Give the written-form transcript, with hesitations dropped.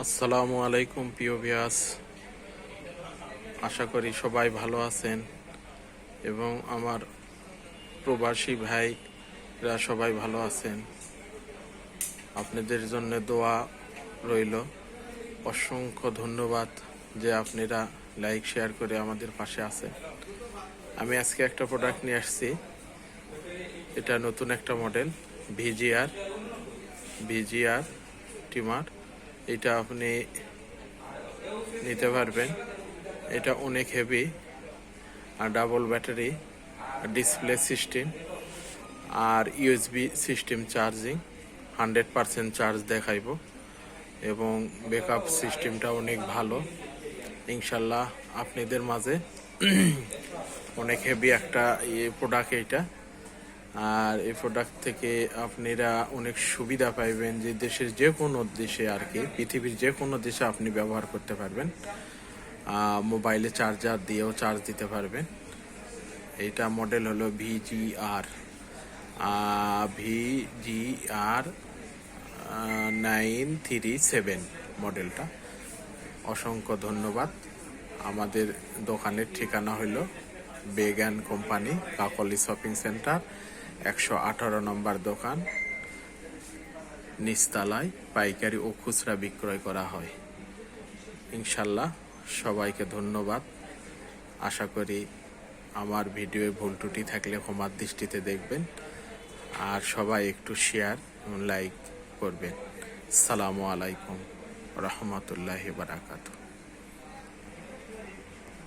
আসসালামু আলাইকুম প্রিয় ভিউয়ার্স, আশা করি সবাই ভালো আছেন এবং আমার প্রবাসী ভাইরা সবাই ভালো আছেন। আপনাদের জন্য দোয়া রইল। অসংখ্য ধন্যবাদ যে আপনারা লাইক শেয়ার করে আমাদের পাশে আছেন। আমি আজকে একটা প্রোডাক্ট নিয়ে আসছি। এটা নতুন একটা মডেল ভিজিআর টিমার। এটা আপনি নিতে পারবেন। এটা অনেক হেভি আর ডাবল ব্যাটারি, ডিসপ্লে সিস্টেম আর ইউএসবি সিস্টেম চার্জিং 100% চার্জ দেখাইব এবং ব্যাকআপ সিস্টেমটা অনেক ভালো। ইনশাল্লাহ আপনাদের মাঝে অনেক হেভি একটা প্রোডাক্ট এইটা। আর এই প্রোডাক্ট থেকে আপনারা অনেক সুবিধা পাইবেন, যে দেশের যে কোনো দেশে আর কি, পৃথিবীর যে কোনো দেশে আপনি ব্যবহার করতে পারবেন। মোবাইলে চার্জার দিয়েও চার্জ দিতে পারবেন। এইটা মডেল হলো ভিজিআর 937 মডেলটা। অসংখ্য ধন্যবাদ। আমাদের দোকানের ঠিকানা হলো বেগান কোম্পানি, কাকলি শপিং সেন্টার, 118 নম্বর দোকান, নিচতলায় পাইকারি ও খুচরা বিক্রয় করা হয়। ইনশাল্লাহ সবাইকে ধন্যবাদ। আশা করি আমার ভিডিওয়ে ভুল ত্রুটি থাকলে ক্ষমার দৃষ্টিতে দেখবেন, আর সবাই একটু শেয়ার এবং লাইক করবেন। আসসালামু আলাইকুম রহমতুল্লাহি বারাকাতুহু।